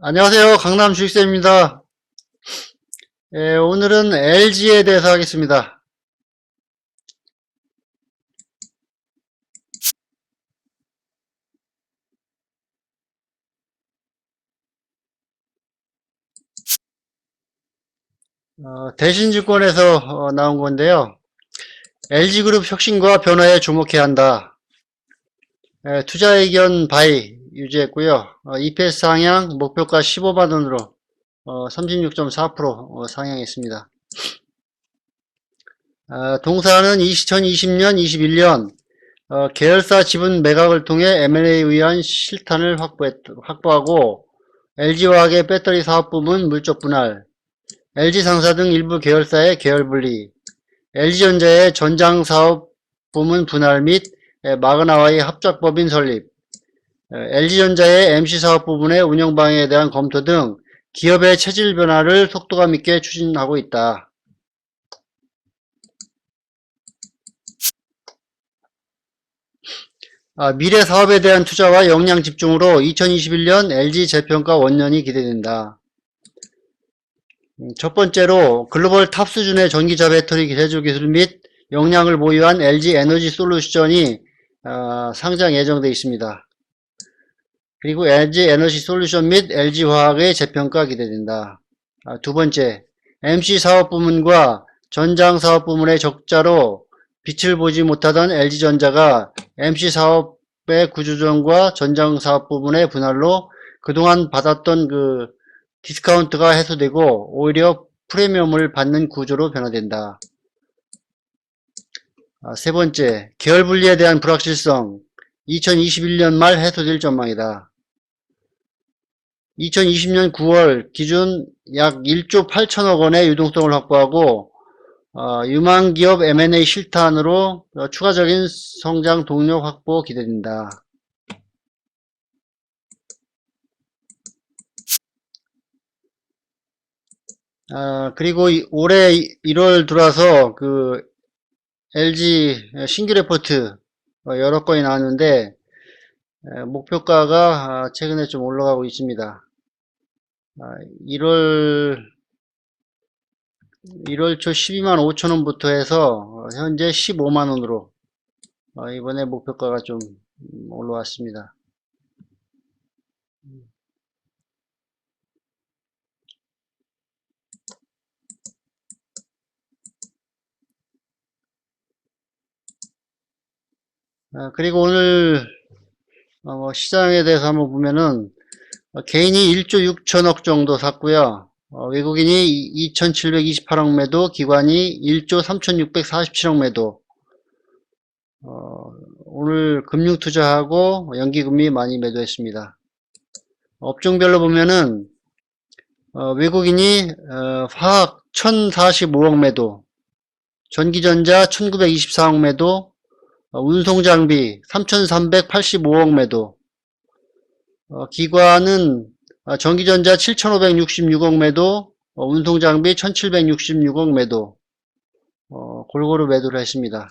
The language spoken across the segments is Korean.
안녕하세요. 강남 주식세입니다. 오늘은 LG에 대해서 하겠습니다. 대신증권에서 나온 건데요. LG그룹 혁신과 변화에 주목해야 한다. 투자 의견 바이 유지했고요. EPS 상향 목표가 15만원으로 36.4% 상향했습니다. 동사는 2020년, 21년 계열사 지분 매각을 통해 M&A에 의한 실탄을 확보하고 LG화학의 배터리 사업 부문 물적 분할, LG상사 등 일부 계열사의 계열 분리, LG전자의 전장사업 부문 분할 및 마그나와의 합작법인 설립, LG전자의 MC사업 부문의 운영 방향에 대한 검토 등 기업의 체질 변화를 속도감 있게 추진하고 있다. 미래 사업에 대한 투자와 역량 집중으로 2021년 LG 재평가 원년이 기대된다. 첫 번째로 글로벌 탑 수준의 전기차 배터리 제조 기술 및 역량을 보유한 LG 에너지 솔루션이 상장 예정되어 있습니다. 그리고 LG 에너지 솔루션 및 LG 화학의 재평가 기대된다. 두 번째, MC 사업 부문과 전장 사업 부문의 적자로 빛을 보지 못하던 LG전자가 MC 사업의 구조조정과 전장 사업 부문의 분할로 그동안 받았던 디스카운트가 해소되고 오히려 프리미엄을 받는 구조로 변화된다. 세 번째, 계열 분리에 대한 불확실성 2021년 말 해소될 전망이다. 2020년 9월 기준 약 1조 8천억 원의 유동성을 확보하고 유망기업 M&A 실탄으로 추가적인 성장 동력 확보 기대된다. 그리고 올해 1월 들어와서 LG 신규 레포트 여러 건이 나왔는데 목표가가 최근에 좀 올라가고 있습니다. 1월 초 12만 5천원부터 해서 현재 15만원으로 이번에 목표가가 좀 올라왔습니다. 그리고 오늘 시장에 대해서 한번 보면은 개인이 1조 6천억 정도 샀고요. 외국인이 2,728억 매도, 기관이 1조 3,647억 매도. 오늘 금융투자하고 연기금리 많이 매도했습니다. 업종별로 보면은 외국인이 화학 1,045억 매도, 전기전자 1,924억 매도, 운송장비 3,385억 매도, 기관은 전기전자 7,566억 매도, 운송장비 1,766억 매도, 골고루 매도를 했습니다.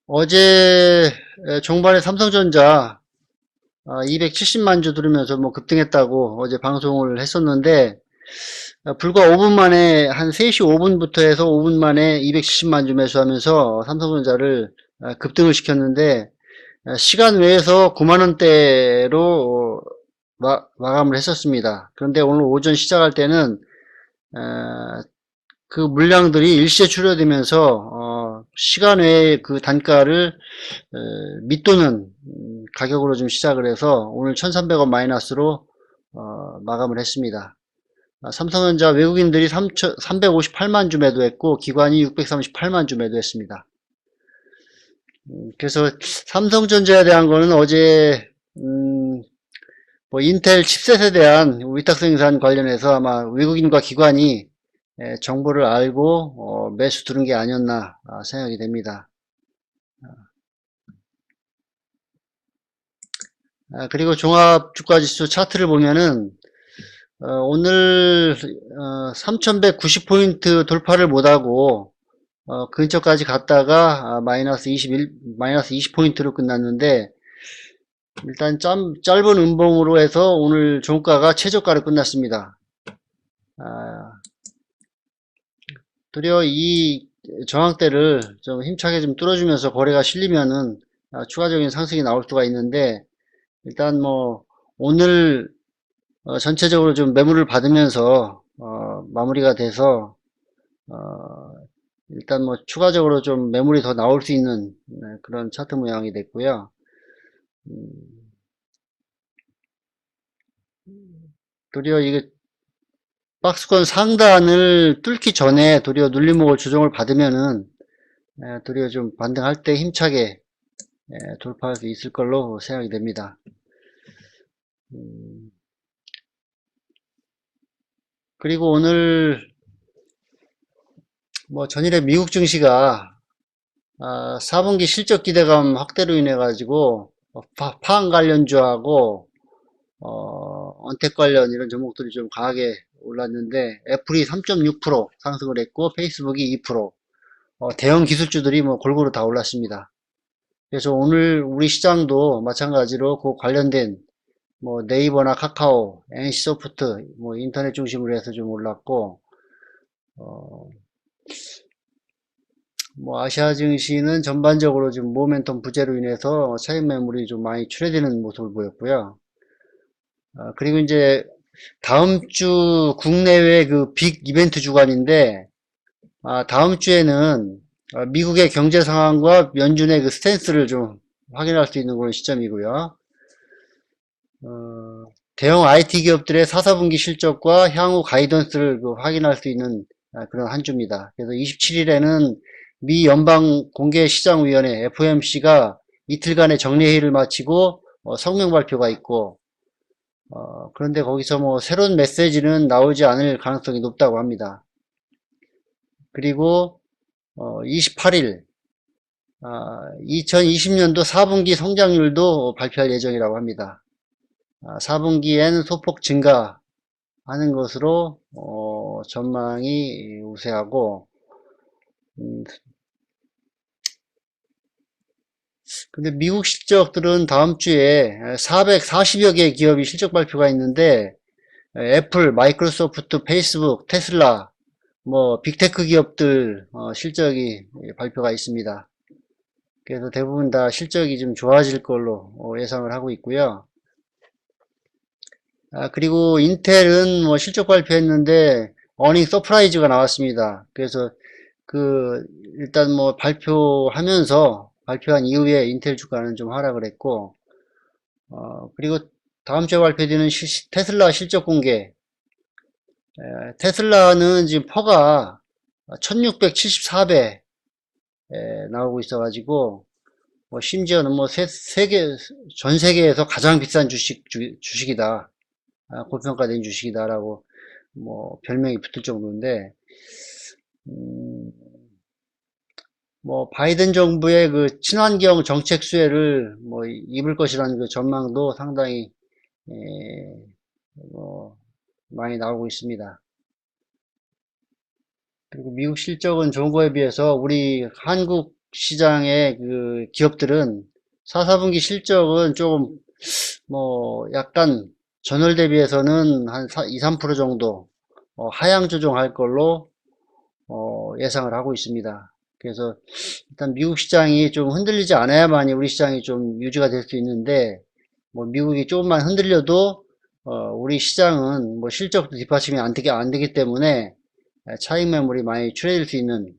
어제 종반에 삼성전자 270만 주 들으면서 급등했다고 어제 방송을 했었는데 불과 5분 만에 한 3시 5분부터 해서 5분 만에 270만 주 매수하면서 삼성전자를 급등을 시켰는데 시간 외에서 9만원대로 마감을 했었습니다. 그런데 오늘 오전 시작할 때는 그 물량들이 일시에 출하되면서 시간 외에 그 단가를 밑도는 가격으로 좀 시작을 해서 오늘 1300원 마이너스로 마감을 했습니다. 삼성전자 외국인들이 358만 주 매도했고 기관이 638만 주 매도했습니다. 그래서 삼성전자에 대한 거는 어제 인텔 칩셋에 대한 위탁 생산 관련해서 아마 외국인과 기관이 정보를 알고 매수 들은 게 아니었나 생각이 됩니다. 그리고 종합주가지수 차트를 보면은 오늘 3190포인트 돌파를 못하고 근처까지 갔다가 마이너스 20포인트로 끝났는데 일단 짧은 음봉으로 해서 오늘 종가가 최저가로 끝났습니다. 도리어 이 저항대를 좀 힘차게 좀 뚫어주면서 거래가 실리면은 추가적인 상승이 나올 수가 있는데 일단 뭐 오늘 전체적으로 좀 매물을 받으면서 마무리가 돼서 일단 뭐 추가적으로 좀 매물이 더 나올 수 있는 그런 차트 모양이 됐고요. 음, 도리어 이게 박스권 상단을 뚫기 전에 도리어 눌림목을 조정을 받으면은 도리어 좀 반등할 때 힘차게 돌파할 수 있을 걸로 생각이 됩니다. 음, 그리고 오늘 뭐 전일에 미국 증시가 4분기 실적 기대감 확대로 인해 가지고 파안 관련주하고 언택 관련 이런 종목들이 좀 강하게 올랐는데 애플이 3.6% 상승을 했고 페이스북이 2%, 대형 기술주들이 뭐 골고루 다 올랐습니다. 그래서 오늘 우리 시장도 마찬가지로 그 관련된 뭐 네이버나 카카오, NC소프트, 뭐 인터넷 중심으로 해서 좀 올랐고, 어, 뭐 아시아 증시는 전반적으로 좀 모멘텀 부재로 인해서 차익 매물이 좀 많이 출회되는 모습을 보였고요. 그리고 이제 다음 주 국내외 그 빅 이벤트 주간인데, 다음 주에는 미국의 경제 상황과 연준의 그 스탠스를 좀 확인할 수 있는 그런 시점이고요. 어, 대형 IT 기업들의 4, 4분기 실적과 향후 가이던스를 그 확인할 수 있는 그런 한 주입니다. 그래서 27일에는 미 연방공개시장위원회 FOMC가 이틀간의 정례회의를 마치고 성명 발표가 있고, 그런데 거기서 뭐 새로운 메시지는 나오지 않을 가능성이 높다고 합니다. 그리고 28일 2020년도 4분기 성장률도 발표할 예정이라고 합니다. 4분기엔 소폭 증가하는 것으로 전망이 우세하고, 음, 근데 미국 실적들은 다음 주에 440여 개의 기업이 실적 발표가 있는데 애플, 마이크로소프트, 페이스북, 테슬라, 뭐 빅테크 기업들 실적이 발표가 있습니다. 그래서 대부분 다 실적이 좀 좋아질 걸로 예상을 하고 있고요. 그리고 인텔은 뭐 실적 발표했는데 어닝 서프라이즈가 나왔습니다. 그래서 그 일단 뭐 발표한 이후에 인텔 주가는 좀 하락을 했고, 그리고 다음 주에 발표되는 테슬라 실적 공개. 테슬라는 지금 퍼가 1674배 나오고 있어가지고, 뭐 심지어는 뭐 전 세계에서 가장 비싼 주식이다. 고평가된 주식이다라고 뭐 별명이 붙을 정도인데, 음, 뭐 바이든 정부의 그 친환경 정책 수혜를 뭐 입을 것이라는 그 전망도 상당히 에, 뭐 많이 나오고 있습니다. 그리고 미국 실적은 좋은 거에 비해서 우리 한국 시장의 그 기업들은 4, 4분기 실적은 조금 뭐 약간 전월 대비해서는 한 2, 3% 정도 하향 조정할 걸로 예상을 하고 있습니다. 그래서 일단 미국 시장이 좀 흔들리지 않아야만이 우리 시장이 좀 유지가 될 수 있는데 뭐 미국이 조금만 흔들려도 우리 시장은 뭐 실적도 뒷받침이 안 되기 때문에 차익 매물이 많이 출해질 수 있는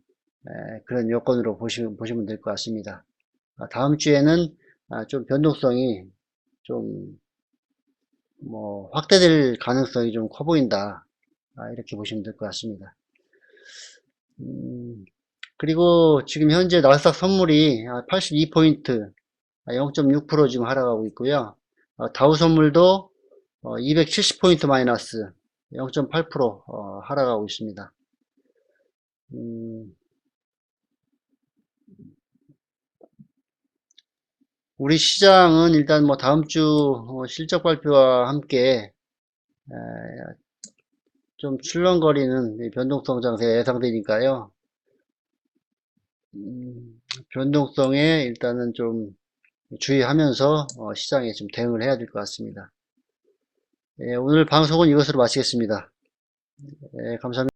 그런 여건으로 보시면 될 것 같습니다. 다음 주에는 좀 변동성이 좀 뭐 확대될 가능성이 좀 커 보인다. 이렇게 보시면 될 것 같습니다. 음, 그리고 지금 현재 나스닥 선물이 82포인트, 0.6% 지금 하락하고 있고요. 다우 선물도 270포인트 마이너스 0.8% 하락하고 있습니다. 음, 우리 시장은 일단 뭐 다음 주 실적 발표와 함께 좀 출렁거리는 변동성 장세가 예상되니까요. 변동성에 일단은 좀 주의하면서 시장에 좀 대응을 해야 될 것 같습니다. 예, 오늘 방송은 이것으로 마치겠습니다. 예, 감사합니다.